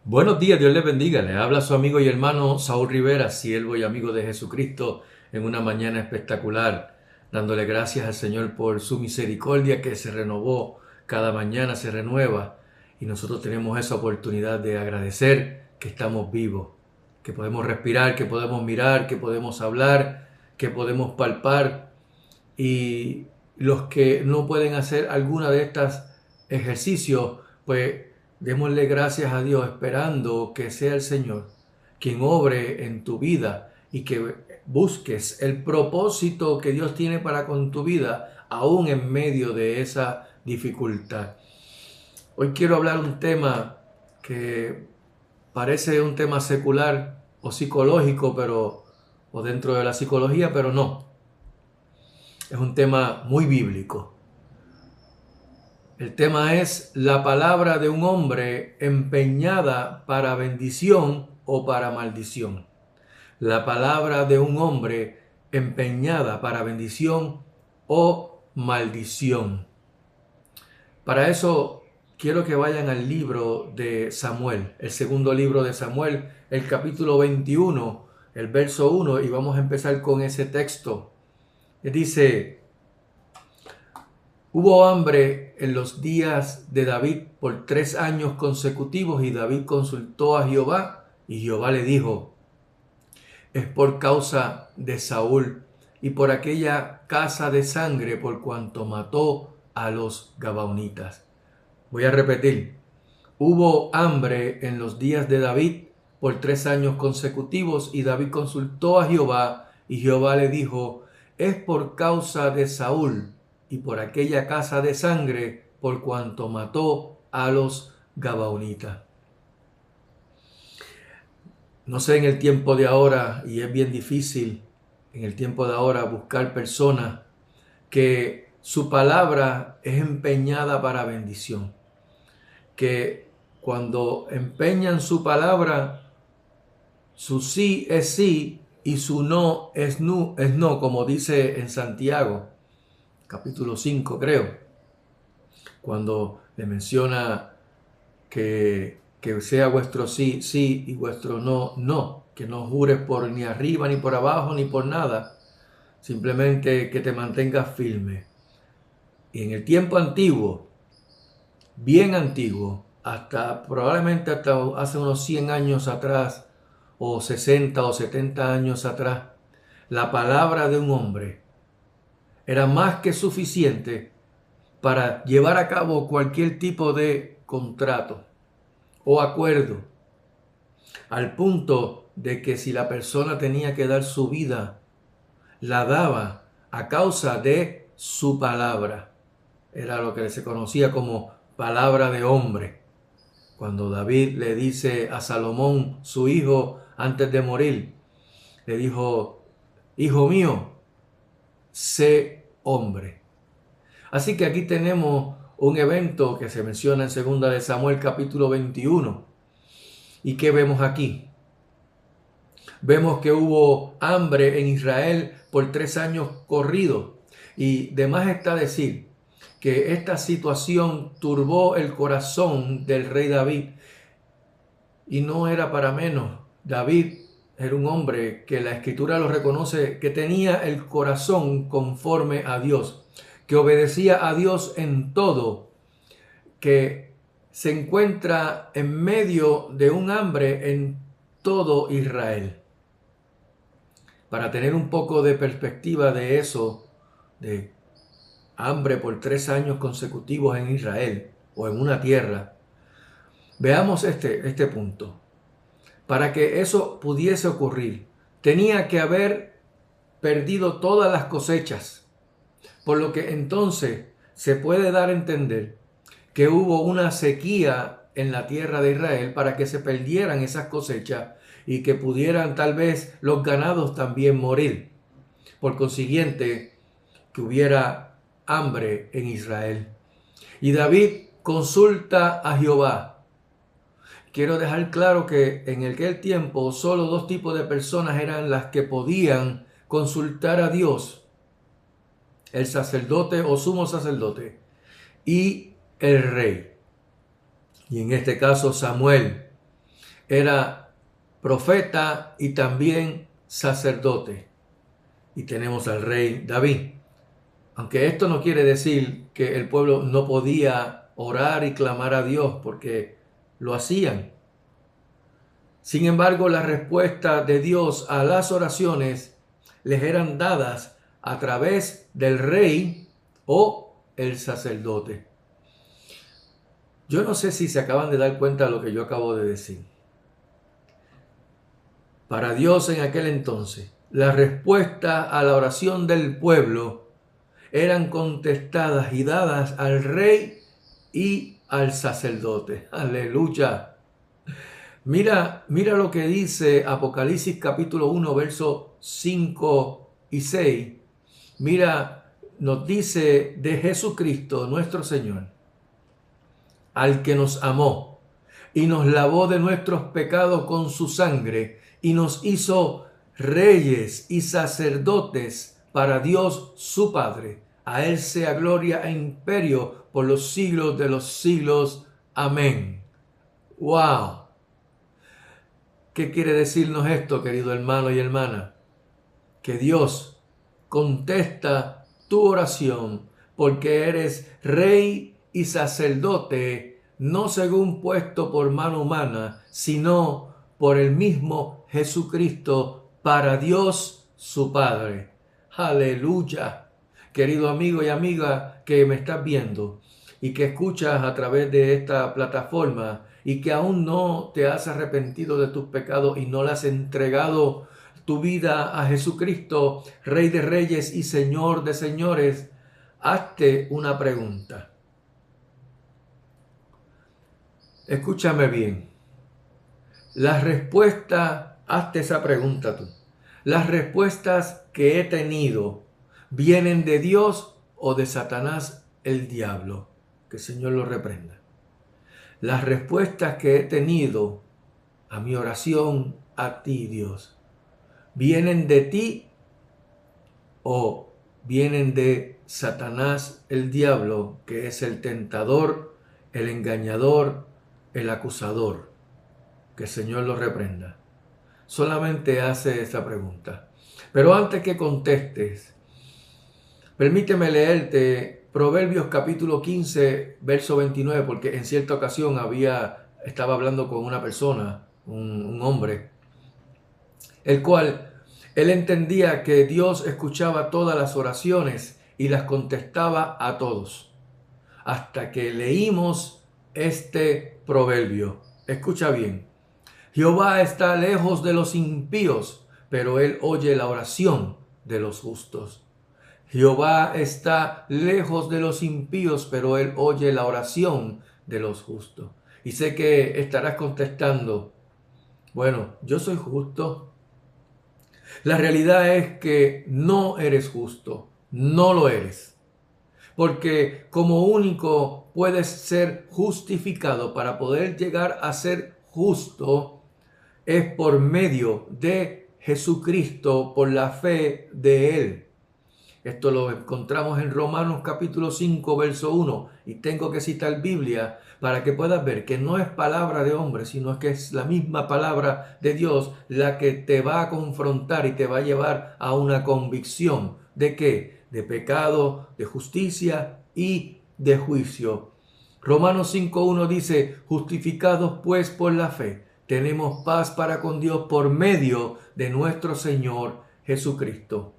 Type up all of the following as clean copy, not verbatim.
Buenos días, Dios les bendiga. Le habla su amigo y hermano Saúl Rivera, siervo y amigo de Jesucristo, en una mañana espectacular, dándole gracias al Señor por su misericordia que se renovó, cada mañana se renueva, y nosotros tenemos esa oportunidad de agradecer que estamos vivos, que podemos respirar, que podemos mirar, que podemos hablar, que podemos palpar, y los que no pueden hacer alguna de estas ejercicios, pues démosle gracias a Dios esperando que sea el Señor quien obre en tu vida y que busques el propósito que Dios tiene para con tu vida aún en medio de esa dificultad. Hoy quiero hablar un tema que parece un tema secular o psicológico, pero o dentro de la psicología, pero no. Es un tema muy bíblico. El tema es la palabra de un hombre empeñada para bendición o para maldición. La palabra de un hombre empeñada para bendición o maldición. Para eso quiero que vayan al libro de Samuel, el segundo libro de Samuel, el capítulo 21, el verso 1, y vamos a empezar con ese texto. Dice: hubo hambre en los días de David por 3 años consecutivos, y David consultó a Jehová, y Jehová le dijo: es por causa de Saúl y por aquella casa de sangre, por cuanto mató a los gabaonitas. Voy a repetir: hubo hambre en los días de David por 3 años consecutivos, y David consultó a Jehová, y Jehová le dijo: es por causa de Saúl y por aquella casa de sangre, por cuanto mató a los gabaonitas. No sé en el tiempo de ahora, y es bien difícil en el tiempo de ahora buscar personas que su palabra es empeñada para bendición, que cuando empeñan su palabra, su sí es sí y su no es no, como dice en Santiago, capítulo 5 creo, cuando le menciona que sea vuestro sí, sí, y vuestro no, no, que no jures por ni arriba, ni por abajo, ni por nada, simplemente que te mantengas firme. Y en el tiempo antiguo, bien antiguo, hasta probablemente hasta hace unos 100 años atrás, o 60 o 70 años atrás, la palabra de un hombre era más que suficiente para llevar a cabo cualquier tipo de contrato o acuerdo, al punto de que si la persona tenía que dar su vida, la daba a causa de su palabra. Era lo que se conocía como palabra de hombre. Cuando David le dice a Salomón, su hijo, antes de morir, le dijo: hijo mío, sé hombre. Así que aquí tenemos un evento que se menciona en 2 de Samuel capítulo 21. ¿Y qué vemos aquí? Vemos que hubo hambre en Israel por 3 años corridos. Y de más está decir que esta situación turbó el corazón del rey David. Y no era para menos. David era un hombre que la escritura lo reconoce, que tenía el corazón conforme a Dios, que obedecía a Dios en todo, que se encuentra en medio de un hambre en todo Israel. Para tener un poco de perspectiva de eso, de hambre por 3 años consecutivos en Israel o en una tierra, veamos este punto. Para que eso pudiese ocurrir, tenía que haber perdido todas las cosechas, por lo que entonces se puede dar a entender que hubo una sequía en la tierra de Israel para que se perdieran esas cosechas y que pudieran tal vez los ganados también morir. Por consiguiente, que hubiera hambre en Israel. Y David consulta a Jehová. Quiero dejar claro que en aquel tiempo solo dos tipos de personas eran las que podían consultar a Dios: el sacerdote o sumo sacerdote y el rey. Y en este caso Samuel. era profeta y también sacerdote. Y tenemos al rey David. Aunque esto no quiere decir que el pueblo no podía orar y clamar a Dios, porque lo hacían. Sin embargo, la respuesta de Dios a las oraciones les eran dadas a través del rey o el sacerdote. Yo no sé si se acaban de dar cuenta de lo que yo acabo de decir. Para Dios en aquel entonces, la respuesta a la oración del pueblo eran contestadas y dadas al rey y al sacerdote. Aleluya. Mira lo que dice Apocalipsis capítulo 1, versos 5 y 6. Mira, nos dice de Jesucristo, nuestro Señor, al que nos amó y nos lavó de nuestros pecados con su sangre y nos hizo reyes y sacerdotes para Dios su Padre. A Él sea gloria e imperio por los siglos de los siglos. Amén. ¡Wow! ¿Qué quiere decirnos esto, querido hermano y hermana? Que Dios contesta tu oración porque eres rey y sacerdote, no según puesto por mano humana, sino por el mismo Jesucristo para Dios su Padre. Aleluya. Querido amigo y amiga que me estás viendo y que escuchas a través de esta plataforma y que aún no te has arrepentido de tus pecados y no le has entregado tu vida a Jesucristo, Rey de Reyes y Señor de Señores, hazte una pregunta. Escúchame bien. Hazte esa pregunta tú. ¿Las respuestas que he tenido vienen de Dios o de Satanás el diablo? Que el Señor lo reprenda. Las respuestas que he tenido a mi oración a ti, Dios, ¿vienen de ti o vienen de Satanás el diablo, que es el tentador, el engañador, el acusador? Que el Señor lo reprenda. Solamente hace esa pregunta. Pero antes que contestes, permíteme leerte Proverbios capítulo 15, verso 29, porque en cierta ocasión estaba hablando con una persona, un hombre, el cual él entendía que Dios escuchaba todas las oraciones y las contestaba a todos. Hasta que leímos este proverbio. Escucha bien. Jehová está lejos de los impíos, pero él oye la oración de los justos. Jehová está lejos de los impíos, pero él oye la oración de los justos. Y sé que estarás contestando, bueno, yo soy justo. La realidad es que no eres justo, no lo eres. Porque como único puedes ser justificado para poder llegar a ser justo es por medio de Jesucristo, por la fe de Él. Esto lo encontramos en Romanos capítulo 5, verso 1. Y tengo que citar Biblia para que puedas ver que no es palabra de hombre, sino que es la misma palabra de Dios la que te va a confrontar y te va a llevar a una convicción. ¿De qué? De pecado, de justicia y de juicio. Romanos 5:1 dice, justificados pues por la fe, tenemos paz para con Dios por medio de nuestro Señor Jesucristo.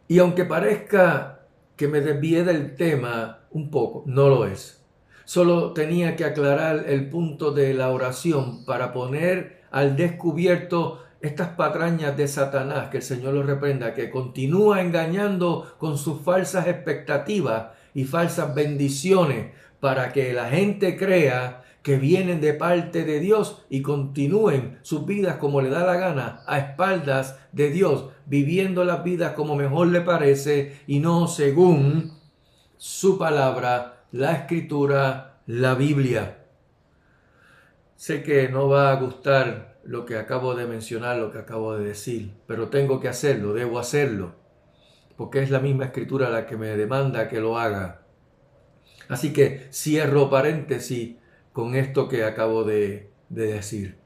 Y aunque parezca que me desvié del tema un poco, no lo es. Solo tenía que aclarar el punto de la oración para poner al descubierto estas patrañas de Satanás, que el Señor lo reprenda, que continúa engañando con sus falsas expectativas y falsas bendiciones para que la gente crea que vienen de parte de Dios y continúen sus vidas como le da la gana, a espaldas de Dios, viviendo las vidas como mejor le parece y no según su palabra, la Escritura, la Biblia. Sé que no va a gustar lo que acabo de mencionar, lo que acabo de decir, pero tengo que hacerlo, debo hacerlo, porque es la misma Escritura la que me demanda que lo haga. Así que cierro paréntesis con esto que acabo de de decir.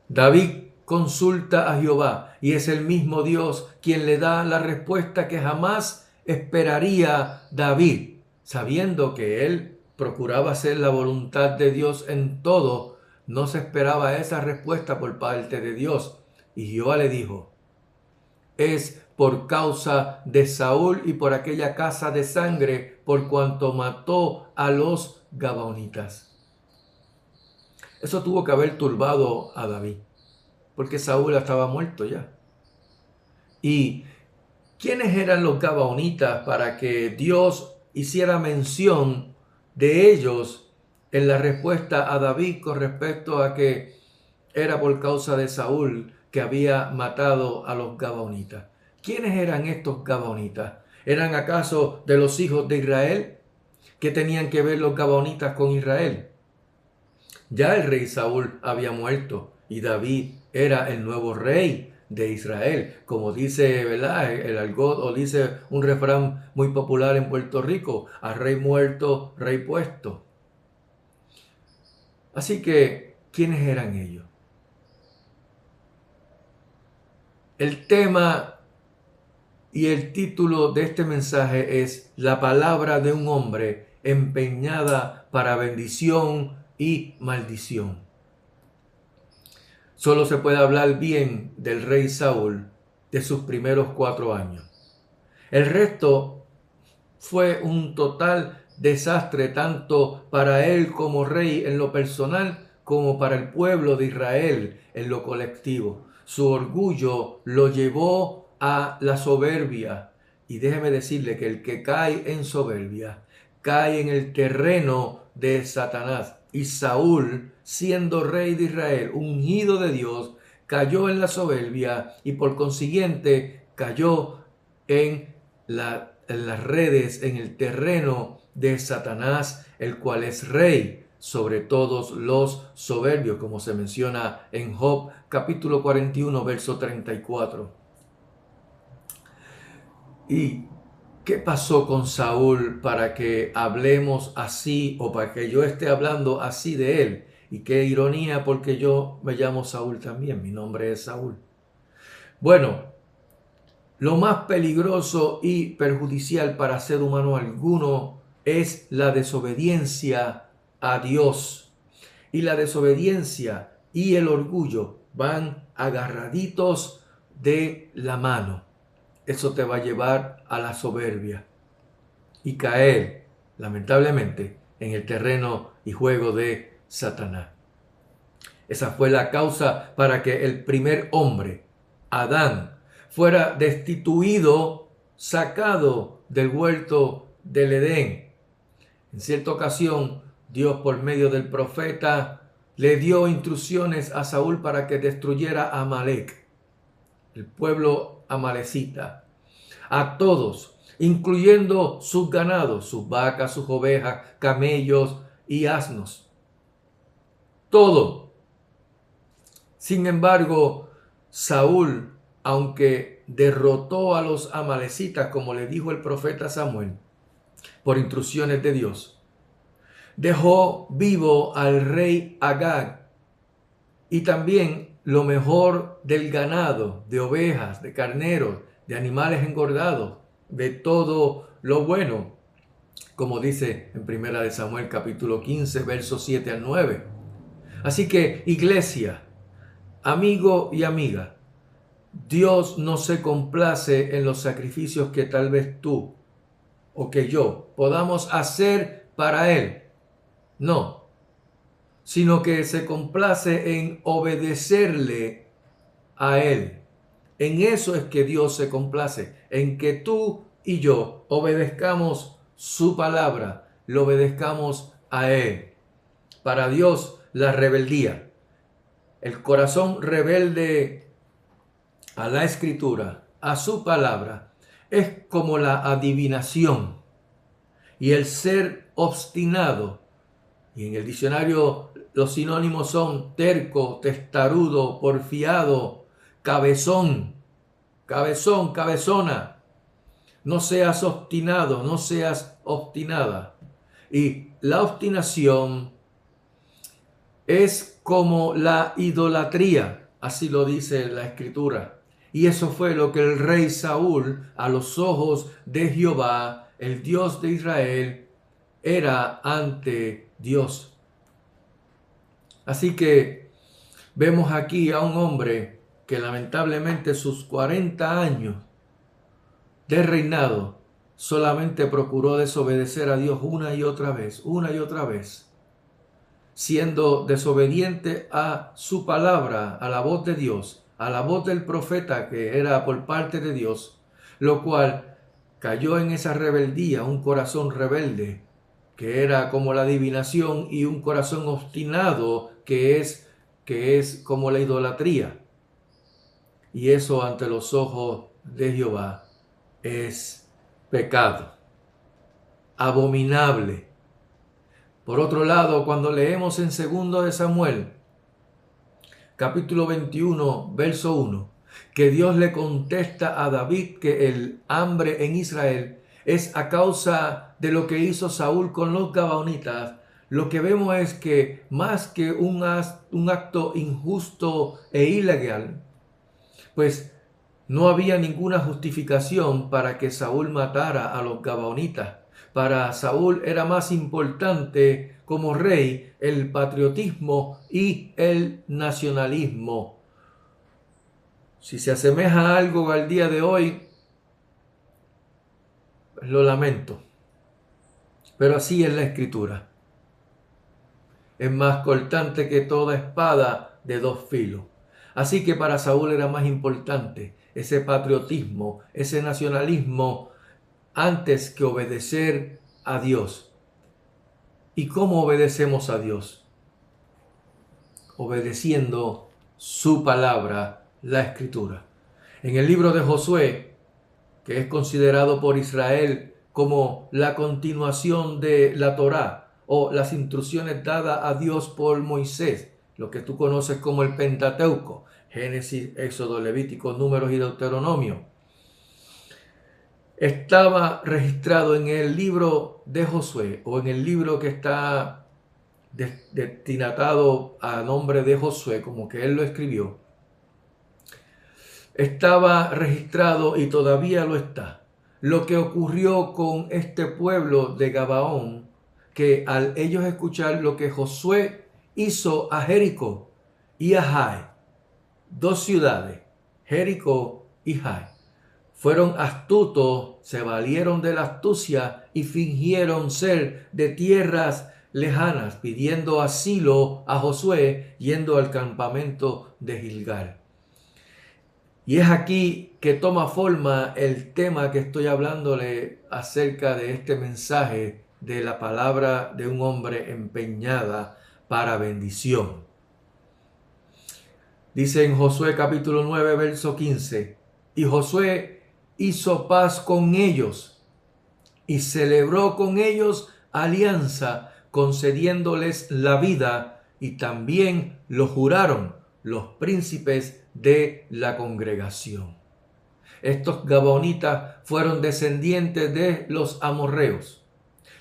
David consulta a Jehová y es el mismo Dios quien le da la respuesta que jamás esperaría David, sabiendo que él procuraba hacer la voluntad de Dios en todo. No se esperaba esa respuesta por parte de Dios. Y Jehová le dijo: es por causa de Saúl y por aquella casa de sangre, por cuanto mató a los gabaonitas. Eso tuvo que haber turbado a David, porque Saúl estaba muerto ya. ¿Y quiénes eran los gabaonitas para que Dios hiciera mención de ellos en la respuesta a David con respecto a que era por causa de Saúl que había matado a los gabaonitas? ¿Quiénes eran estos gabaonitas? ¿Eran acaso de los hijos de Israel? ¿Qué tenían que ver los gabaonitas con Israel? Ya el rey Saúl había muerto y David era el nuevo rey de Israel, como dice, ¿verdad?, el argot, o dice un refrán muy popular en Puerto Rico: a rey muerto, rey puesto. Así que, ¿quiénes eran ellos? El tema y el título de este mensaje es: la palabra de un hombre empeñada para bendición y maldición. Solo se puede hablar bien del rey Saúl de sus primeros 4 años. El resto fue un total desastre, tanto para él como rey en lo personal, como para el pueblo de Israel en lo colectivo. Su orgullo lo llevó a la soberbia. Y déjeme decirle que el que cae en soberbia cae en el terreno de Satanás. Y Saúl, siendo rey de Israel, ungido de Dios, cayó en la soberbia y por consiguiente cayó en las redes, en el terreno de Satanás, el cual es rey sobre todos los soberbios, como se menciona en Job capítulo 41, verso 34. ¿Y qué pasó con Saúl para que hablemos así, o para que yo esté hablando así de él? Y qué ironía, porque yo me llamo Saúl también, mi nombre es Saúl. Bueno, lo más peligroso y perjudicial para ser humano alguno es la desobediencia a Dios. Y la desobediencia y el orgullo van agarraditos de la mano. Eso te va a llevar a la soberbia y caer, lamentablemente, en el terreno y juego de Satanás. Esa fue la causa para que el primer hombre, Adán, fuera destituido, sacado del huerto del Edén. En cierta ocasión, Dios, por medio del profeta, le dio instrucciones a Saúl para que destruyera a Amalec, el pueblo amalecita, a todos, incluyendo sus ganados, sus vacas, sus ovejas, camellos y asnos. Todo. Sin embargo, Saúl, aunque derrotó a los amalecitas, como le dijo el profeta Samuel, por instrucciones de Dios, dejó vivo al rey Agag y también lo mejor del ganado, de ovejas, de carneros, de animales engordados, de todo lo bueno, como dice en 1 Samuel capítulo 15, versos 7 al 9. Así que, iglesia, amigo y amiga, Dios no se complace en los sacrificios que tal vez tú o que yo podamos hacer para Él. No, sino que se complace en obedecerle a Él. En eso es que Dios se complace, en que tú y yo obedezcamos su palabra, lo obedezcamos a Él. Para Dios, la rebeldía, el corazón rebelde a la Escritura, a su palabra, es como la adivinación y el ser obstinado. Y en el diccionario los sinónimos son terco, testarudo, porfiado, cabezón, cabezón, cabezona. No seas obstinado, no seas obstinada. Y la obstinación es como la idolatría, así lo dice la Escritura. Y eso fue lo que el rey Saúl, a los ojos de Jehová, el Dios de Israel, era ante Dios. Así que vemos aquí a un hombre que lamentablemente sus 40 años de reinado solamente procuró desobedecer a Dios una y otra vez, siendo desobediente a su palabra, a la voz de Dios, a la voz del profeta que era por parte de Dios, lo cual cayó en esa rebeldía, un corazón rebelde, que era como la adivinación, y un corazón obstinado, que es como la idolatría. Y eso ante los ojos de Jehová es pecado, abominable. Por otro lado, cuando leemos en 2 de Samuel, capítulo 21, verso 1, que Dios le contesta a David que el hambre en Israel es a causa de lo que hizo Saúl con los gabaonitas, lo que vemos es que más que un acto injusto e ilegal, pues no había ninguna justificación para que Saúl matara a los gabaonitas. Para Saúl era más importante como rey el patriotismo y el nacionalismo. Si se asemeja a algo al día de hoy, lo lamento. Pero así es la Escritura. Es más cortante que toda espada de dos filos. Así que para Saúl era más importante ese patriotismo, ese nacionalismo, antes que obedecer a Dios. ¿Y cómo obedecemos a Dios? Obedeciendo su palabra, la Escritura. En el libro de Josué, que es considerado por Israel como la continuación de la Torá o las instrucciones dadas a Dios por Moisés, lo que tú conoces como el Pentateuco, Génesis, Éxodo, Levítico, Números y Deuteronomio, estaba registrado en el libro de Josué, o en el libro que está destinado a nombre de Josué, como que él lo escribió. Estaba registrado y todavía lo está, lo que ocurrió con este pueblo de Gabaón, que al ellos escuchar lo que Josué hizo a Jericó y a Jai, dos ciudades, Jericó y Jai, fueron astutos, se valieron de la astucia y fingieron ser de tierras lejanas, pidiendo asilo a Josué, yendo al campamento de Gilgal. Y es aquí que toma forma el tema que estoy hablándole acerca de este mensaje de la palabra de un hombre empeñada para bendición. Dice en Josué capítulo 9, verso 15, y Josué hizo paz con ellos y celebró con ellos alianza, concediéndoles la vida, y también lo juraron los príncipes de la congregación. Estos gabaonitas fueron descendientes de los amorreos.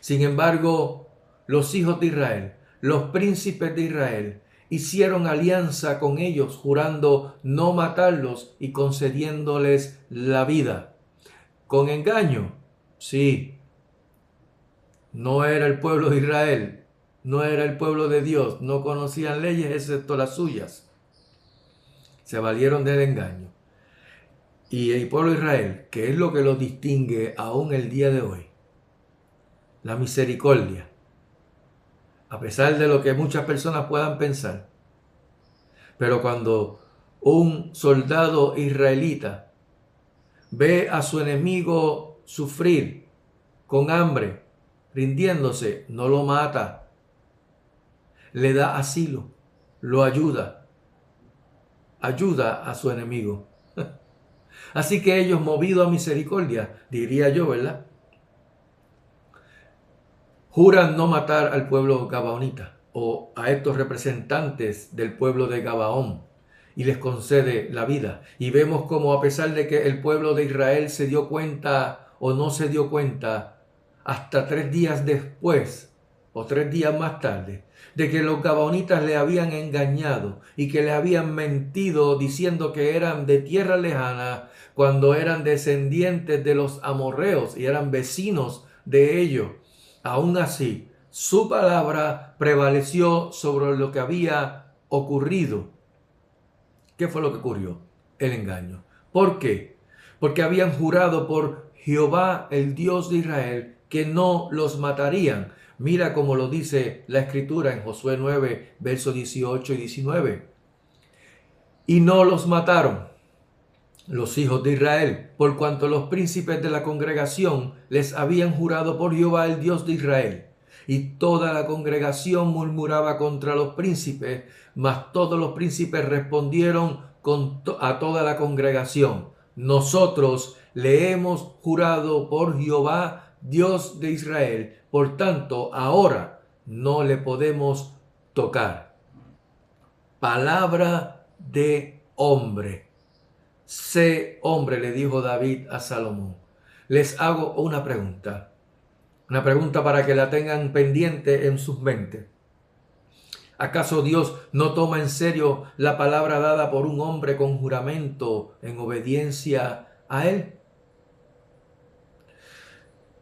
Sin embargo, los hijos de Israel, los príncipes de Israel, hicieron alianza con ellos, jurando no matarlos y concediéndoles la vida. ¿Con engaño? Sí. No era el pueblo de Israel, no era el pueblo de Dios, no conocían leyes excepto las suyas. Se valieron del engaño. Y el pueblo de Israel, que es lo que lo distingue aún el día de hoy, la misericordia, a pesar de lo que muchas personas puedan pensar. Pero cuando un soldado israelita ve a su enemigo sufrir con hambre, rindiéndose, no lo mata, le da asilo, lo ayuda a su enemigo. Así que ellos, movidos a misericordia, diría yo, ¿verdad?, juran no matar al pueblo gabaonita o a estos representantes del pueblo de Gabaón, y les concede la vida. Y vemos como, a pesar de que el pueblo de Israel se dio cuenta o no se dio cuenta, hasta 3 días después o 3 días más tarde, de que los gabaonitas le habían engañado y que le habían mentido diciendo que eran de tierra lejana cuando eran descendientes de los amorreos y eran vecinos de ellos. Aún así, su palabra prevaleció sobre lo que había ocurrido. ¿Qué fue lo que ocurrió? El engaño. ¿Por qué? Porque habían jurado por Jehová, el Dios de Israel, que no los matarían. Mira cómo lo dice la Escritura en Josué 9, versos 18 y 19. Y no los mataron los hijos de Israel, por cuanto los príncipes de la congregación les habían jurado por Jehová, el Dios de Israel. Y toda la congregación murmuraba contra los príncipes, mas todos los príncipes respondieron a toda la congregación: nosotros le hemos jurado por Jehová, Dios de Israel, por tanto ahora no le podemos tocar. Palabra de hombre. Sé hombre, le dijo David a Salomón. Les hago una pregunta para que la tengan pendiente en sus mentes. ¿Acaso Dios no toma en serio la palabra dada por un hombre con juramento en obediencia a él?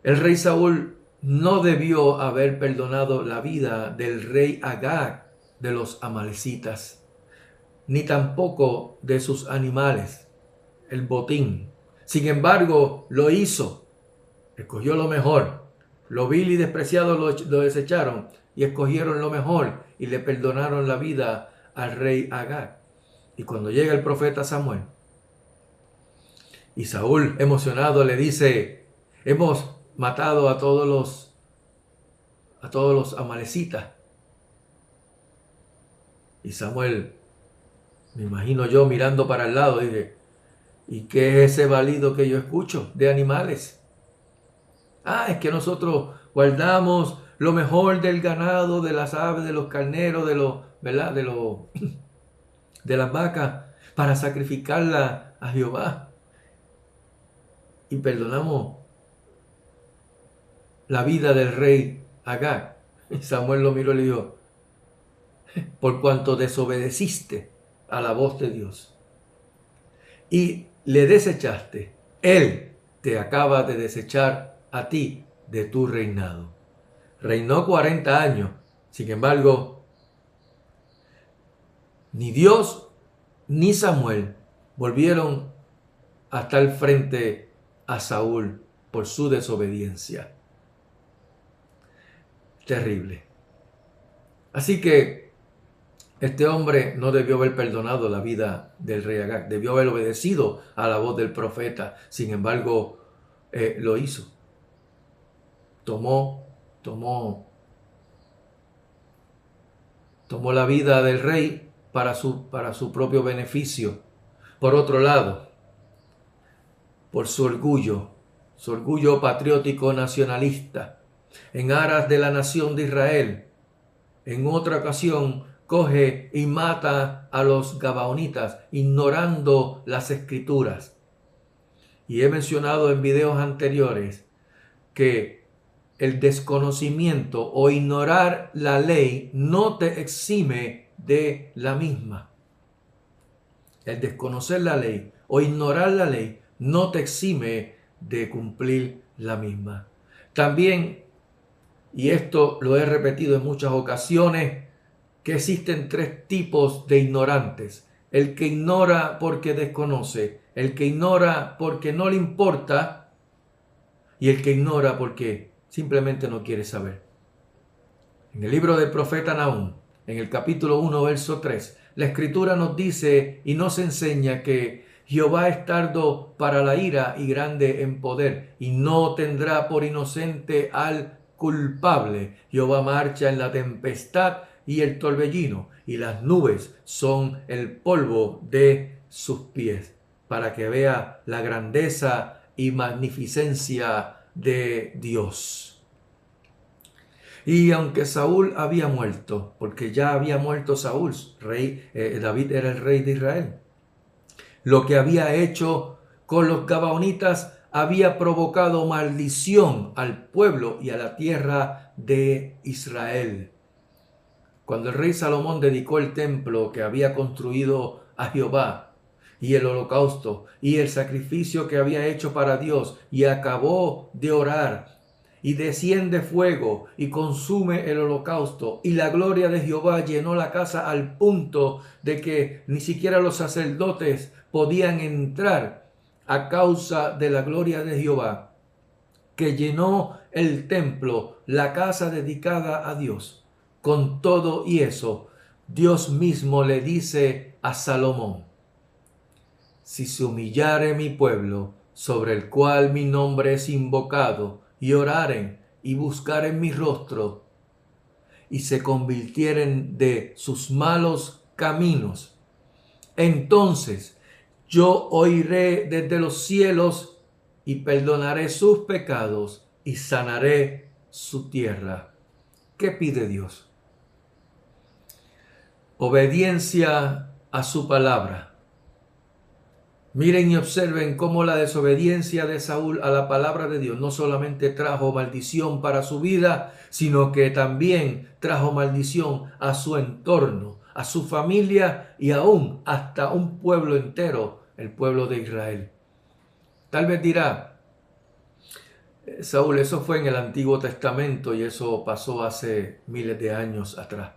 El rey Saúl no debió haber perdonado la vida del rey Agag de los amalecitas, ni tampoco de sus animales, el botín. Sin embargo, lo hizo. Escogió lo mejor. Lo vil y despreciado lo desecharon y escogieron lo mejor y le perdonaron la vida al rey Agag. Y cuando llega el profeta Samuel y Saúl, emocionado, le dice: hemos matado a todos los amalecitas. Y Samuel, me imagino yo mirando para el lado, dije: ¿y qué es ese balido que yo escucho de animales? Es que nosotros guardamos lo mejor del ganado, de las aves, de los carneros, ¿verdad? De las vacas, para sacrificarla a Jehová. Y perdonamos la vida del rey Agag. Y Samuel lo miró y le dijo: por cuanto desobedeciste a la voz de Dios y le desechaste, él te acaba de desechar a ti de tu reinado. Reinó 40 años. Sin embargo, ni Dios ni Samuel volvieron a estar frente a Saúl por su desobediencia. Terrible. Así que este hombre no debió haber perdonado la vida del rey Agag, debió haber obedecido a la voz del profeta. Sin embargo, lo hizo. Tomó la vida del rey para su propio beneficio. Por otro lado, por su orgullo patriótico nacionalista, en aras de la nación de Israel, en otra ocasión coge y mata a los gabaonitas, ignorando las escrituras. Y he mencionado en videos anteriores que el desconocimiento o ignorar la ley no te exime de la misma. El desconocer la ley o ignorar la ley no te exime de cumplir la misma. También, y esto lo he repetido en muchas ocasiones, que existen 3 tipos de ignorantes: el que ignora porque desconoce, el que ignora porque no le importa y el que ignora porque simplemente no quiere saber. En el libro del profeta Nahum, en el capítulo 1, verso 3, la escritura nos dice y nos enseña que Jehová es tardo para la ira y grande en poder, y no tendrá por inocente al culpable. Jehová marcha en la tempestad y el torbellino, y las nubes son el polvo de sus pies, para que vea la grandeza y magnificencia de Dios. Y aunque Saúl había muerto, porque ya había muerto Saúl, David era el rey de Israel, lo que había hecho con los gabaonitas había provocado maldición al pueblo y a la tierra de Israel. Cuando el rey Salomón dedicó el templo que había construido a Jehová, y el holocausto y el sacrificio que había hecho para Dios, y acabó de orar, y desciende fuego y consume el holocausto, y la gloria de Jehová llenó la casa al punto de que ni siquiera los sacerdotes podían entrar a causa de la gloria de Jehová, que llenó el templo, la casa dedicada a Dios. Con todo y eso, Dios mismo le dice a Salomón: si se humillare mi pueblo, sobre el cual mi nombre es invocado, y oraren y buscaren mi rostro, y se convirtieren de sus malos caminos, entonces yo oiré desde los cielos y perdonaré sus pecados y sanaré su tierra. ¿Qué pide Dios? Obediencia a su palabra. Miren y observen cómo la desobediencia de Saúl a la palabra de Dios no solamente trajo maldición para su vida, sino que también trajo maldición a su entorno, a su familia y aún hasta un pueblo entero, el pueblo de Israel. Tal vez dirá: Saúl, eso fue en el Antiguo Testamento y eso pasó hace miles de años atrás.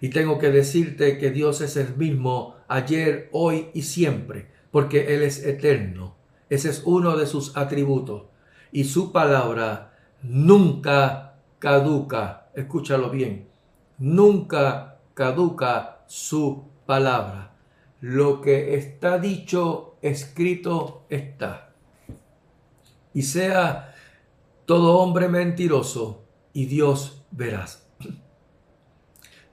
Y tengo que decirte que Dios es el mismo ayer, hoy y siempre, porque Él es eterno. Ese es uno de sus atributos. Y su palabra nunca caduca. Escúchalo bien. Nunca caduca su palabra. Lo que está dicho, escrito está. Y sea todo hombre mentiroso y Dios veraz.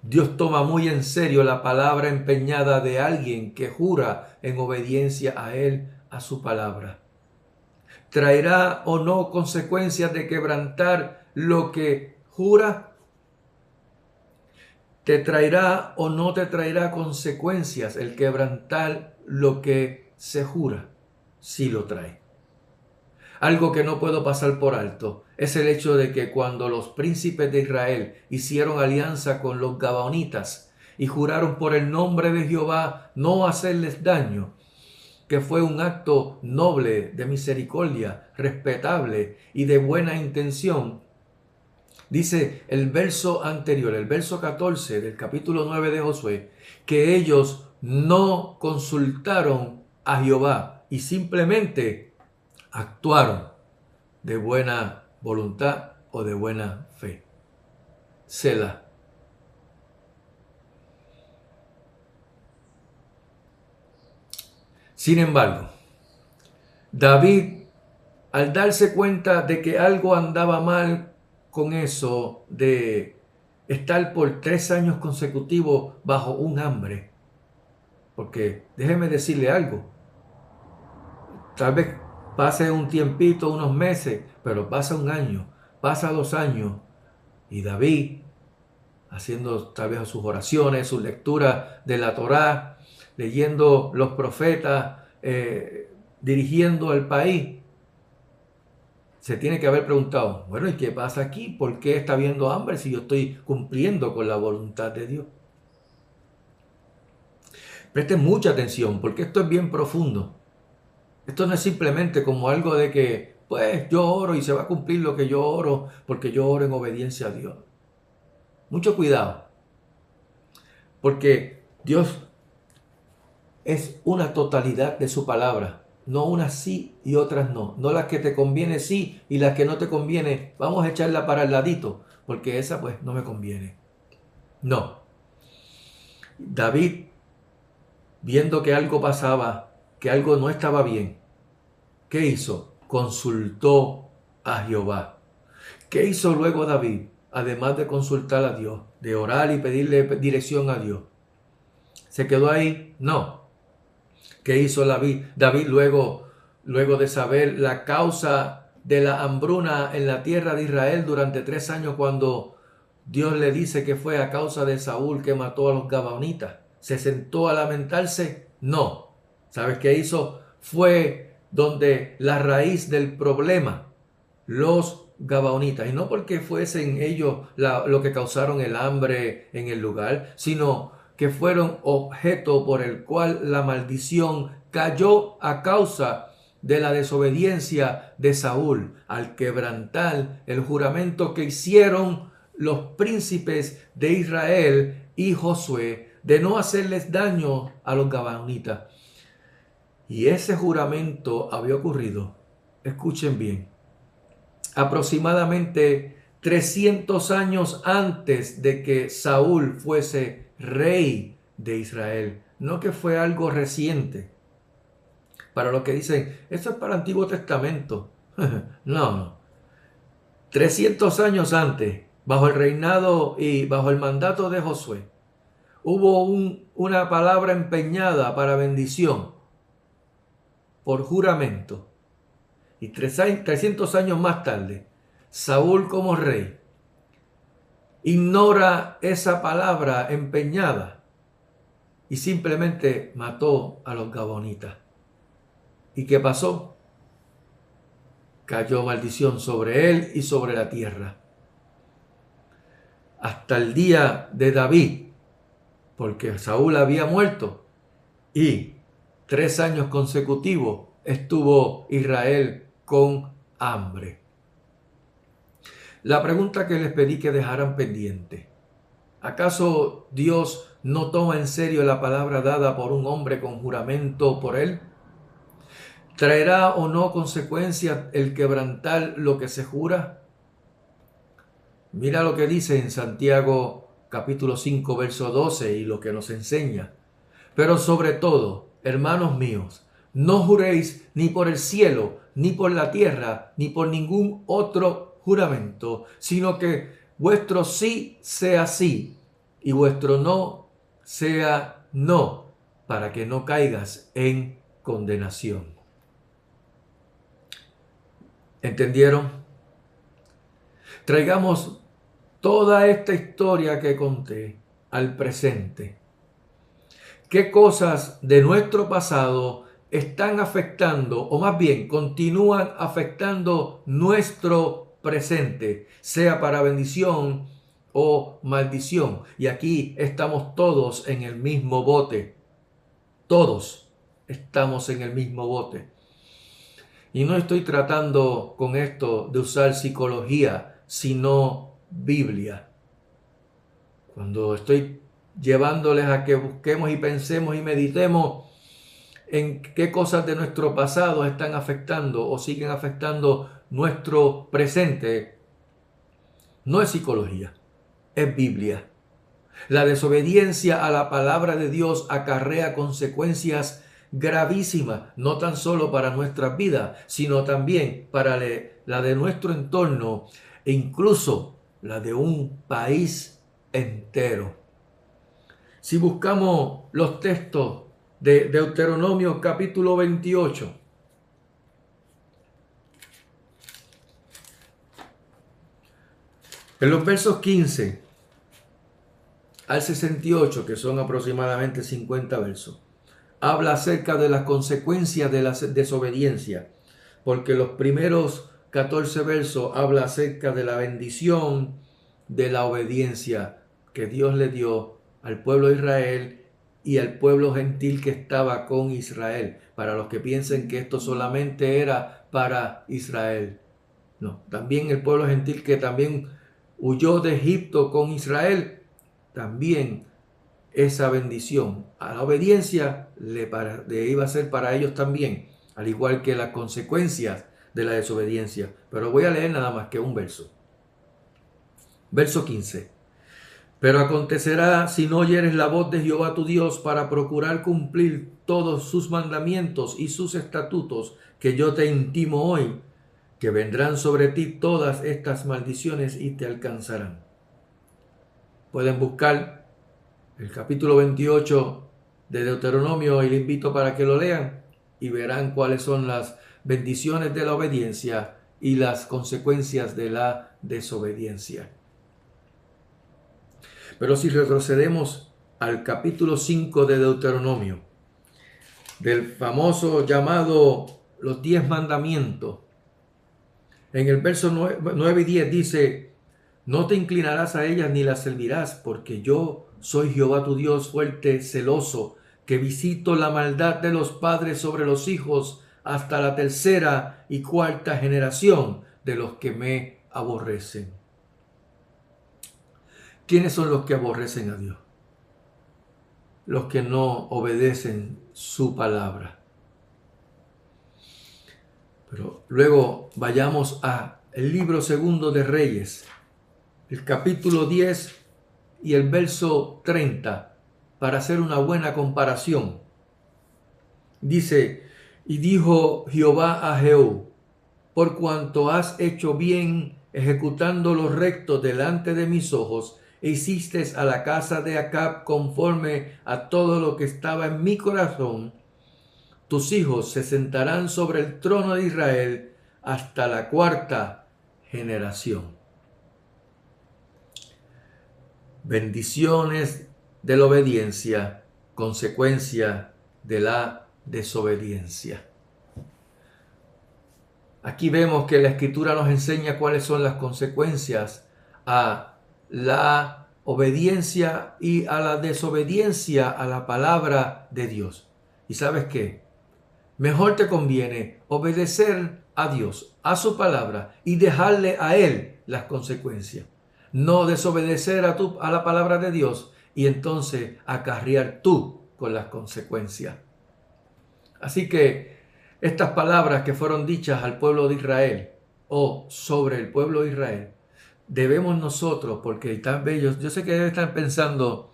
Dios toma muy en serio la palabra empeñada de alguien que jura en obediencia a Él, a su palabra. ¿Traerá o no consecuencias de quebrantar lo que jura? ¿Te traerá o no te traerá consecuencias el quebrantar lo que se jura? Sí lo trae. Algo que no puedo pasar por alto es el hecho de que cuando los príncipes de Israel hicieron alianza con los gabaonitas y juraron por el nombre de Jehová no hacerles daño, que fue un acto noble, de misericordia, respetable y de buena intención, dice el verso anterior, el verso 14 del capítulo 9 de Josué, que ellos no consultaron a Jehová y simplemente actuaron de buena voluntad o de buena fe. Selah. Sin embargo, David, al darse cuenta de que algo andaba mal con eso de estar por 3 años consecutivos bajo un hambre, porque déjeme decirle algo, tal vez pase un tiempito, unos meses, pero pasa un año, pasa 2 años, y David, haciendo tal vez sus oraciones, sus lecturas de la Torá, leyendo los profetas, dirigiendo al país, se tiene que haber preguntado: bueno, ¿y qué pasa aquí? ¿Por qué está habiendo hambre si yo estoy cumpliendo con la voluntad de Dios? Presten mucha atención, porque esto es bien profundo. Esto no es simplemente como algo de que, pues, yo oro y se va a cumplir lo que yo oro, porque yo oro en obediencia a Dios. Mucho cuidado, porque Dios es una totalidad de su palabra, no unas sí y otras no, no las que te conviene sí y las que no te conviene, vamos a echarla para el ladito, porque esa pues no me conviene. No. David, viendo que algo pasaba, que algo no estaba bien, ¿qué hizo? Consultó a Jehová. ¿Qué hizo luego David? Además de consultar a Dios, de orar y pedirle dirección a Dios. ¿Se quedó ahí? No. ¿Qué hizo David? David luego de saber la causa de la hambruna en la tierra de Israel durante 3 años, cuando Dios le dice que fue a causa de Saúl que mató a los gabaonitas, ¿se sentó a lamentarse? No. ¿Sabes qué hizo? Fue donde la raíz del problema, los gabaonitas, y no porque fuesen ellos lo que causaron el hambre en el lugar, sino que fueron objeto por el cual la maldición cayó a causa de la desobediencia de Saúl, al quebrantar el juramento que hicieron los príncipes de Israel y Josué de no hacerles daño a los gabaonitas. Y ese juramento había ocurrido, escuchen bien, aproximadamente 300 años antes de que Saúl fuese rey de Israel. No que fue algo reciente. Para los que dicen, esto es para el Antiguo Testamento. No. 300 años antes, bajo el reinado y bajo el mandato de Josué, hubo una palabra empeñada para bendición por juramento. Y 300 años más tarde, Saúl como rey ignora esa palabra empeñada y simplemente mató a los gabaonitas. ¿Y qué pasó? Cayó maldición sobre él y sobre la tierra. Hasta el día de David, porque Saúl había muerto y 3 años consecutivos estuvo Israel con hambre. La pregunta que les pedí que dejaran pendiente: ¿acaso Dios no toma en serio la palabra dada por un hombre con juramento por él? ¿Traerá o no consecuencias el quebrantar lo que se jura? Mira lo que dice en Santiago capítulo 5 verso 12 y lo que nos enseña. Pero sobre todo, hermanos míos, no juréis ni por el cielo, ni por la tierra, ni por ningún otro juramento, sino que vuestro sí sea sí y vuestro no sea no, para que no caigas en condenación. ¿Entendieron? Traigamos toda esta historia que conté al presente. ¿Qué cosas de nuestro pasado están afectando, o más bien continúan afectando nuestro presente, sea para bendición o maldición? Y aquí estamos todos en el mismo bote. Todos estamos en el mismo bote. Y no estoy tratando con esto de usar psicología, sino Biblia. Cuando estoy llevándoles a que busquemos y pensemos y meditemos en qué cosas de nuestro pasado están afectando o siguen afectando nuestro presente, no es psicología, es Biblia. La desobediencia a la palabra de Dios acarrea consecuencias gravísimas, no tan solo para nuestras vidas, sino también para la de nuestro entorno e incluso la de un país entero. Si buscamos los textos de Deuteronomio capítulo 28, en los versos 15 al 68, que son aproximadamente 50 versos, habla acerca de las consecuencias de la desobediencia, porque los primeros 14 versos habla acerca de la bendición de la obediencia que Dios le dio al pueblo de Israel y al pueblo gentil que estaba con Israel. Para los que piensen que esto solamente era para Israel. No, también el pueblo gentil que también huyó de Egipto con Israel, también esa bendición a la obediencia le iba a ser para ellos también, al igual que las consecuencias de la desobediencia. Pero voy a leer nada más que un verso. Verso 15. Pero acontecerá, si no oyeres la voz de Jehová tu Dios para procurar cumplir todos sus mandamientos y sus estatutos que yo te intimo hoy, que vendrán sobre ti todas estas maldiciones y te alcanzarán. Pueden buscar el capítulo 28 de Deuteronomio y les invito para que lo lean y verán cuáles son las bendiciones de la obediencia y las consecuencias de la desobediencia. Pero si retrocedemos al capítulo 5 de Deuteronomio, del famoso llamado los 10 mandamientos. En el verso 9 y 10 dice: no te inclinarás a ellas ni las servirás, porque yo soy Jehová tu Dios fuerte, celoso, que visito la maldad de los padres sobre los hijos hasta la tercera y cuarta generación de los que me aborrecen. ¿Quiénes son los que aborrecen a Dios? Los que no obedecen su palabra. Pero luego vayamos a el libro segundo de Reyes, el capítulo 10 y el verso 30, para hacer una buena comparación. Dice: y dijo Jehová a Jehú: por cuanto has hecho bien ejecutando lo recto delante de mis ojos, e hiciste a la casa de Acab conforme a todo lo que estaba en mi corazón, tus hijos se sentarán sobre el trono de Israel hasta la cuarta generación. Bendiciones de la obediencia, consecuencia de la desobediencia. Aquí vemos que la Escritura nos enseña cuáles son las consecuencias a la obediencia y a la desobediencia a la palabra de Dios. ¿Y sabes qué? Mejor te conviene obedecer a Dios, a su palabra, y dejarle a Él las consecuencias. No desobedecer a la palabra de Dios y entonces acarrear tú con las consecuencias. Así que estas palabras que fueron dichas al pueblo de Israel o sobre el pueblo de Israel, debemos nosotros, porque tal vez yo sé que deben estar pensando,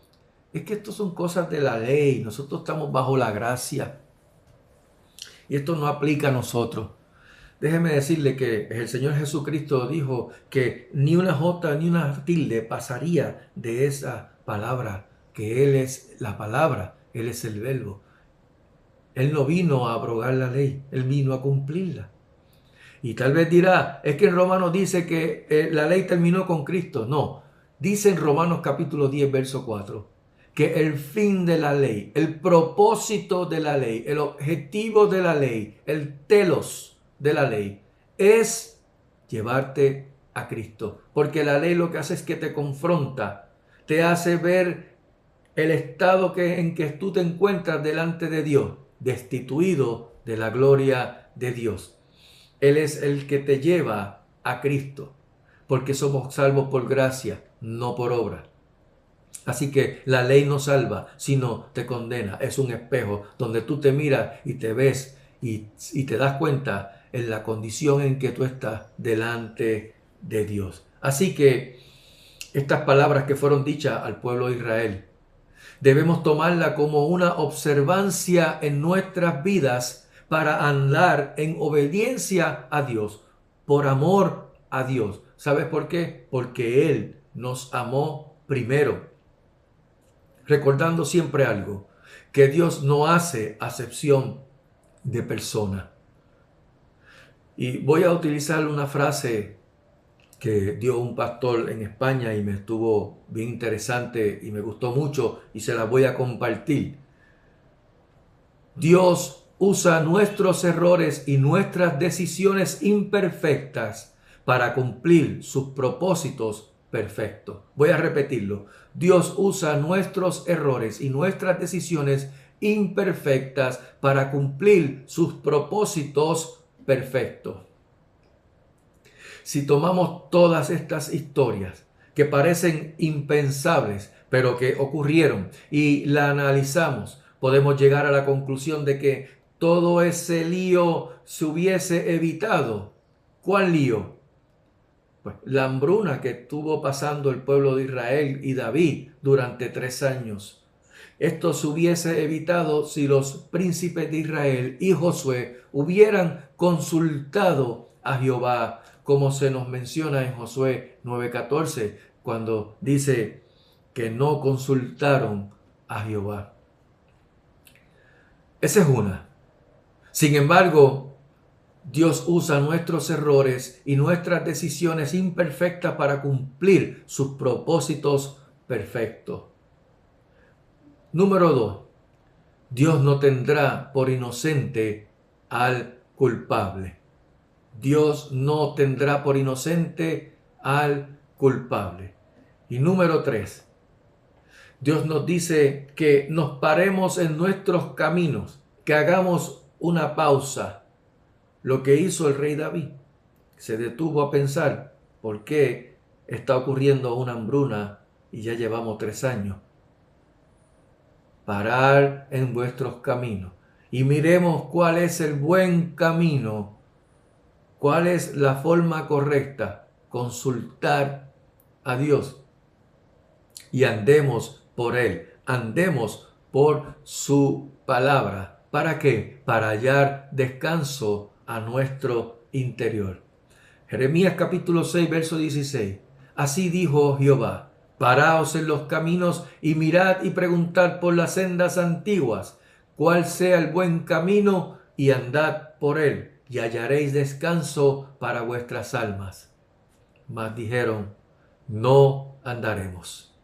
es que esto son cosas de la ley, nosotros estamos bajo la gracia y esto no aplica a nosotros. Déjeme decirle que el Señor Jesucristo dijo que ni una jota ni una tilde pasaría de esa palabra, que Él es la palabra, Él es el verbo. Él no vino a abrogar la ley, Él vino a cumplirla. Y tal vez dirá, es que en Romanos dice que la ley terminó con Cristo. No, dice en Romanos capítulo 10, verso 4, que el fin de la ley, el propósito de la ley, el objetivo de la ley, el telos de la ley, es llevarte a Cristo. Porque la ley lo que hace es que te confronta, te hace ver el estado en que tú te encuentras delante de Dios, destituido de la gloria de Dios. Él es el que te lleva a Cristo, porque somos salvos por gracia, no por obra. Así que la ley no salva, sino te condena. Es un espejo donde tú te miras y te ves y te das cuenta en la condición en que tú estás delante de Dios. Así que estas palabras que fueron dichas al pueblo de Israel, debemos tomarla como una observancia en nuestras vidas para andar en obediencia a Dios, por amor a Dios. ¿Sabes por qué? Porque Él nos amó primero. Recordando siempre algo, que Dios no hace acepción de persona. Y voy a utilizar una frase que dio un pastor en España y me estuvo bien interesante y me gustó mucho y se la voy a compartir. Dios usa nuestros errores y nuestras decisiones imperfectas para cumplir sus propósitos perfectos. Voy a repetirlo. Dios usa nuestros errores y nuestras decisiones imperfectas para cumplir sus propósitos perfectos. Si tomamos todas estas historias que parecen impensables, pero que ocurrieron, y la analizamos, podemos llegar a la conclusión de que todo ese lío se hubiese evitado. ¿Cuál lío? Pues la hambruna que estuvo pasando el pueblo de Israel y David durante 3 años. Esto se hubiese evitado si los príncipes de Israel y Josué hubieran consultado a Jehová, como se nos menciona en Josué 9:14, cuando dice que no consultaron a Jehová. Esa es una. Sin embargo, Dios usa nuestros errores y nuestras decisiones imperfectas para cumplir sus propósitos perfectos. Número 2. Dios no tendrá por inocente al culpable. Dios no tendrá por inocente al culpable. Y número 3, Dios nos dice que nos paremos en nuestros caminos, que hagamos una pausa. Lo que hizo el rey David, se detuvo a pensar, ¿por qué está ocurriendo una hambruna y ya llevamos 3 años? Parar en vuestros caminos y miremos cuál es el buen camino, cuál es la forma correcta, consultar a Dios y andemos por Él, andemos por su palabra. ¿Para qué? Para hallar descanso a nuestro interior. Jeremías capítulo 6, verso 16. Así dijo Jehová: paraos en los caminos y mirad y preguntad por las sendas antiguas, cuál sea el buen camino, y andad por él, y hallaréis descanso para vuestras almas. Mas dijeron: no andaremos.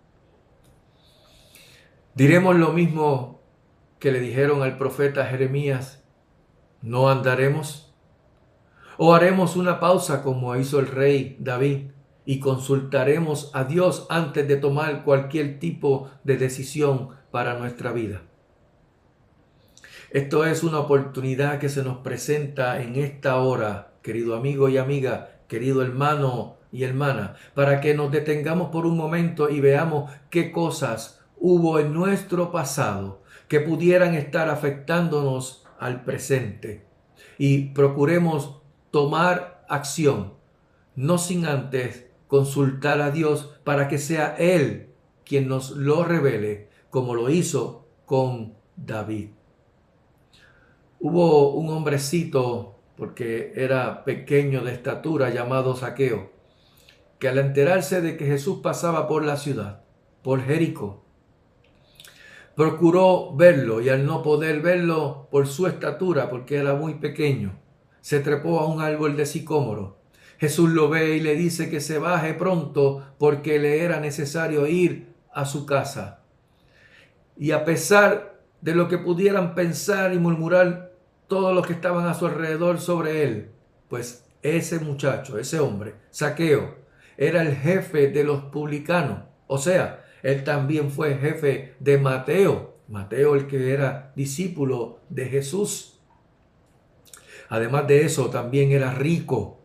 Diremos lo mismo que le dijeron al profeta Jeremías: no andaremos. ¿O haremos una pausa como hizo el rey David y consultaremos a Dios antes de tomar cualquier tipo de decisión para nuestra vida? Esto es una oportunidad que se nos presenta en esta hora, querido amigo y amiga, querido hermano y hermana, para que nos detengamos por un momento y veamos qué cosas hubo en nuestro pasado que pudieran estar afectándonos al presente, y procuremos tomar acción, no sin antes consultar a Dios para que sea Él quien nos lo revele, como lo hizo con David. Hubo un hombrecito, porque era pequeño de estatura, llamado Zaqueo, que al enterarse de que Jesús pasaba por la ciudad, por Jericó, procuró verlo, y al no poder verlo por su estatura, porque era muy pequeño, se trepó a un árbol de sicómoro. Jesús lo ve y le dice que se baje pronto porque le era necesario ir a su casa. Y a pesar de lo que pudieran pensar y murmurar todos los que estaban a su alrededor sobre él, pues ese muchacho, ese hombre, Zaqueo, era el jefe de los publicanos. O sea, él también fue jefe de Mateo, el que era discípulo de Jesús. Además de eso, también era rico,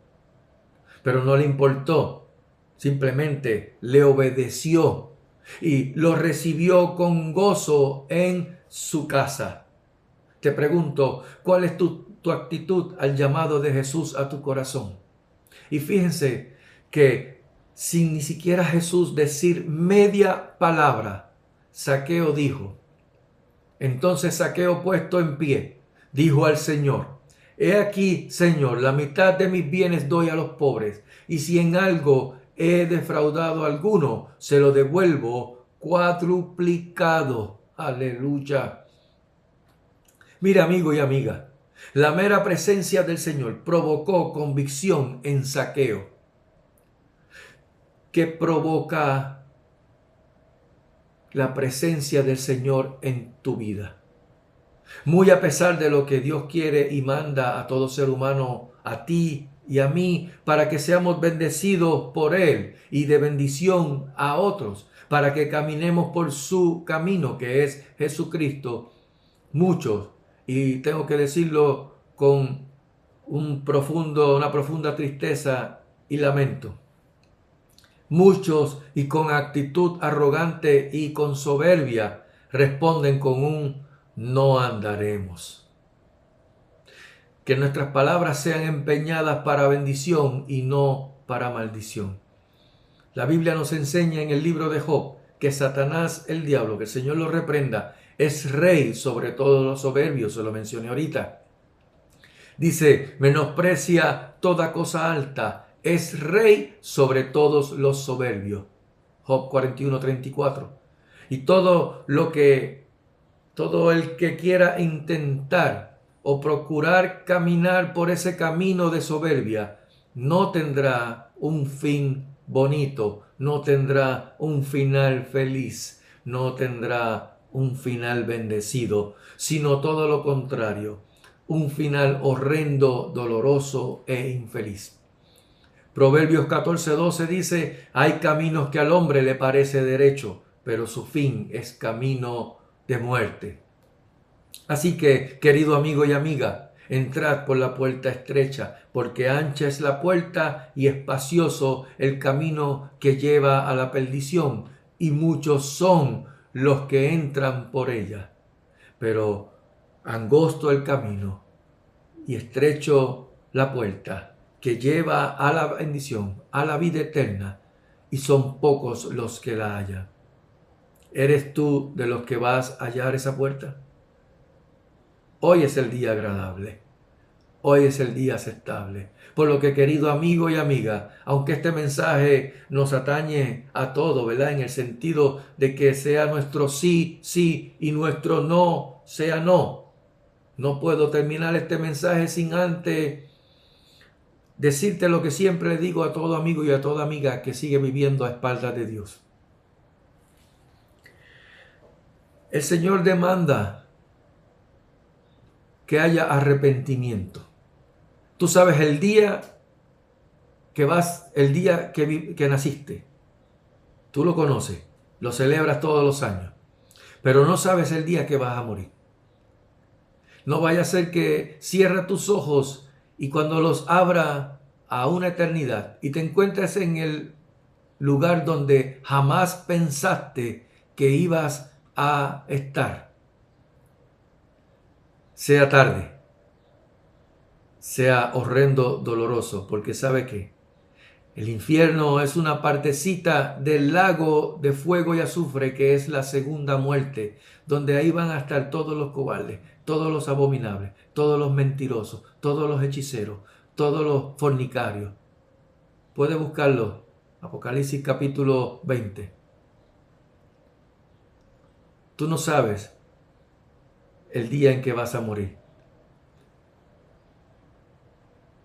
pero no le importó, simplemente le obedeció y lo recibió con gozo en su casa. Te pregunto, ¿cuál es tu actitud al llamado de Jesús a tu corazón? Y fíjense que sin ni siquiera Jesús decir media palabra, Zaqueo dijo. Entonces Zaqueo, puesto en pie, dijo al Señor: he aquí, Señor, la mitad de mis bienes doy a los pobres, y si en algo he defraudado a alguno, se lo devuelvo cuadruplicado. Aleluya. Mira, amigo y amiga, la mera presencia del Señor provocó convicción en Zaqueo. ¿Qué provoca la presencia del Señor en tu vida? Muy a pesar de lo que Dios quiere y manda a todo ser humano, a ti y a mí, para que seamos bendecidos por Él y de bendición a otros, para que caminemos por su camino, que es Jesucristo. Muchos, y tengo que decirlo con una profunda tristeza y lamento, muchos, y con actitud arrogante y con soberbia, responden con un no andaremos. Que nuestras palabras sean empeñadas para bendición y no para maldición. La Biblia nos enseña en el libro de Job que Satanás, el diablo, que el Señor lo reprenda, es rey sobre todos los soberbios, se lo mencioné ahorita. Dice, menosprecia toda cosa alta, es rey sobre todos los soberbios. Job 41:34. Y todo el que quiera intentar o procurar caminar por ese camino de soberbia no tendrá un fin bonito, no tendrá un final feliz, no tendrá un final bendecido, sino todo lo contrario, un final horrendo, doloroso e infeliz. Proverbios 14:12 dice, hay caminos que al hombre le parece derecho, pero su fin es camino de muerte. Así que, querido amigo y amiga, entrad por la puerta estrecha, porque ancha es la puerta y espacioso el camino que lleva a la perdición, y muchos son los que entran por ella. Pero angosto el camino y estrecho la puerta que lleva a la bendición, a la vida eterna, y son pocos los que la hallan. ¿Eres tú de los que vas a hallar esa puerta? Hoy es el día agradable. Hoy es el día aceptable. Por lo que, querido amigo y amiga, aunque este mensaje nos atañe a todo, ¿verdad? En el sentido de que sea nuestro sí, sí y nuestro no, sea no. No puedo terminar este mensaje sin antes decirte lo que siempre le digo a todo amigo y a toda amiga que sigue viviendo a espaldas de Dios. El Señor demanda que haya arrepentimiento. Tú sabes el día que naciste. Tú lo conoces, lo celebras todos los años, pero no sabes el día que vas a morir. No vaya a ser que cierra tus ojos y cuando los abra a una eternidad y te encuentres en el lugar donde jamás pensaste que ibas a estar, sea tarde, sea horrendo, doloroso, porque ¿sabe qué? El infierno es una partecita del lago de fuego y azufre que es la segunda muerte, donde ahí van a estar todos los cobardes, todos los abominables, todos los mentirosos, todos los hechiceros, todos los fornicarios. Puede buscarlo, Apocalipsis capítulo 20. Tú no sabes el día en que vas a morir.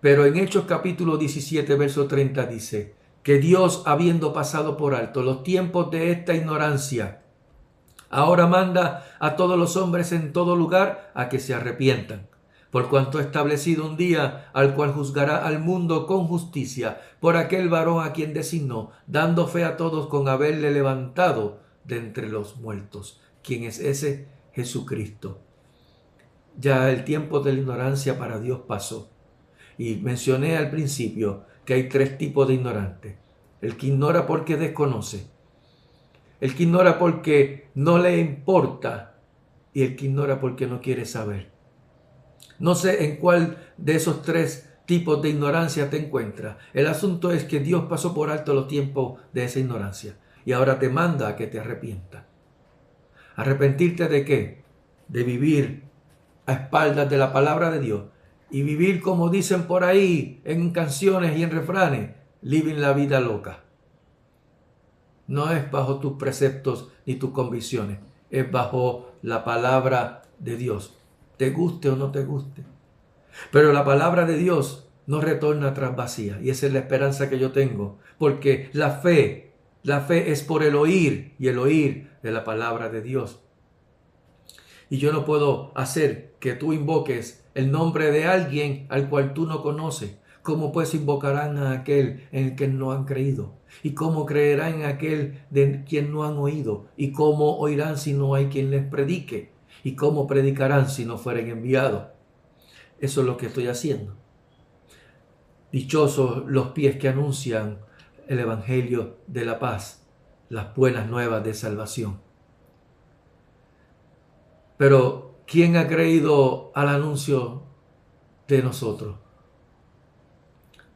Pero en Hechos capítulo 17, verso 30 dice que Dios, habiendo pasado por alto los tiempos de esta ignorancia, ahora manda a todos los hombres en todo lugar a que se arrepientan, por cuanto ha establecido un día al cual juzgará al mundo con justicia por aquel varón a quien designó, dando fe a todos con haberle levantado de entre los muertos. ¿Quién es ese? Jesucristo. Ya el tiempo de la ignorancia para Dios pasó. Y mencioné al principio que hay tres tipos de ignorantes. El que ignora porque desconoce, el que ignora porque no le importa y el que ignora porque no quiere saber. No sé en cuál de esos tres tipos de ignorancia te encuentras. El asunto es que Dios pasó por alto los tiempos de esa ignorancia y ahora te manda a que te arrepientas. ¿Arrepentirte de qué? De vivir a espaldas de la palabra de Dios y vivir, como dicen por ahí en canciones y en refranes, living la vida loca. No es bajo tus preceptos ni tus convicciones, es bajo la palabra de Dios, te guste o no te guste. Pero la palabra de Dios no retorna atrás vacía, y esa es la esperanza que yo tengo, porque la fe es por el oír y el oír de la palabra de Dios. Y yo no puedo hacer que tú invoques el nombre de alguien al cual tú no conoces. ¿Cómo pues invocarán a aquel en el que no han creído? ¿Y cómo creerán en aquel de quien no han oído? ¿Y cómo oirán si no hay quien les predique? ¿Y cómo predicarán si no fueren enviados? Eso es lo que estoy haciendo. Dichosos los pies que anuncian el evangelio de la paz, las buenas nuevas de salvación. Pero, ¿quién ha creído al anuncio de nosotros?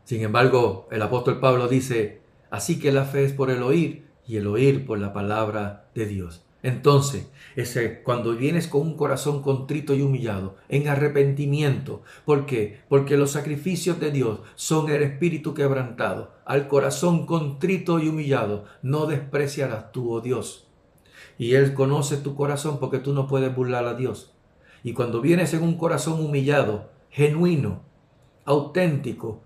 Sin embargo, el apóstol Pablo dice, así que la fe es por el oír y el oír por la palabra de Dios. Entonces, cuando vienes con un corazón contrito y humillado, en arrepentimiento, ¿por qué? Porque los sacrificios de Dios son el espíritu quebrantado. Al corazón contrito y humillado no despreciarás tú, oh Dios. Y Él conoce tu corazón porque tú no puedes burlar a Dios. Y cuando vienes en un corazón humillado, genuino, auténtico,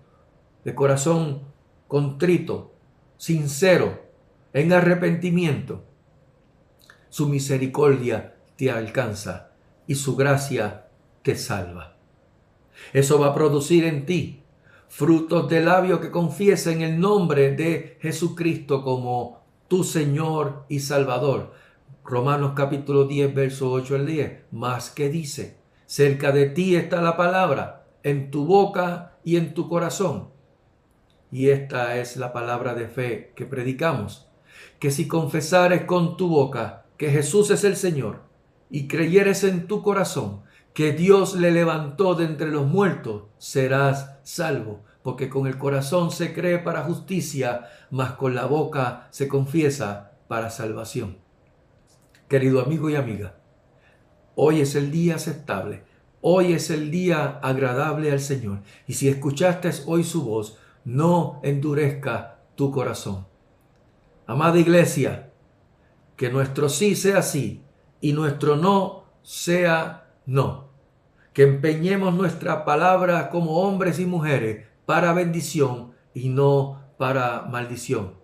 de corazón contrito, sincero, en arrepentimiento, su misericordia te alcanza y su gracia te salva. Eso va a producir en ti frutos de labios que confiesen el nombre de Jesucristo como tu Señor y Salvador. Romanos capítulo 10, verso 8 al 10. Más que dice, cerca de ti está la palabra, en tu boca y en tu corazón. Y esta es la palabra de fe que predicamos, que si confesares con tu boca que Jesús es el Señor y creyeres en tu corazón que Dios le levantó de entre los muertos, serás salvo, porque con el corazón se cree para justicia, mas con la boca se confiesa para salvación. Querido amigo y amiga, hoy es el día aceptable, hoy es el día agradable al Señor, y si escuchaste hoy su voz, no endurezca tu corazón. Amada iglesia, que nuestro sí sea sí y nuestro no sea no. Que empeñemos nuestra palabra como hombres y mujeres para bendición y no para maldición.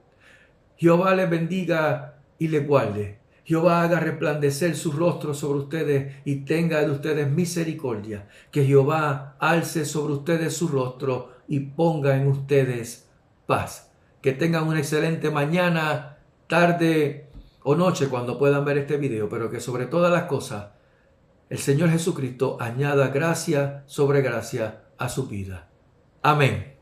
Jehová les bendiga y les guarde. Jehová haga resplandecer su rostro sobre ustedes y tenga de ustedes misericordia. Que Jehová alce sobre ustedes su rostro y ponga en ustedes paz. Que tengan una excelente mañana, tarde o noche cuando puedan ver este video, pero que sobre todas las cosas el Señor Jesucristo añada gracia sobre gracia a su vida. Amén.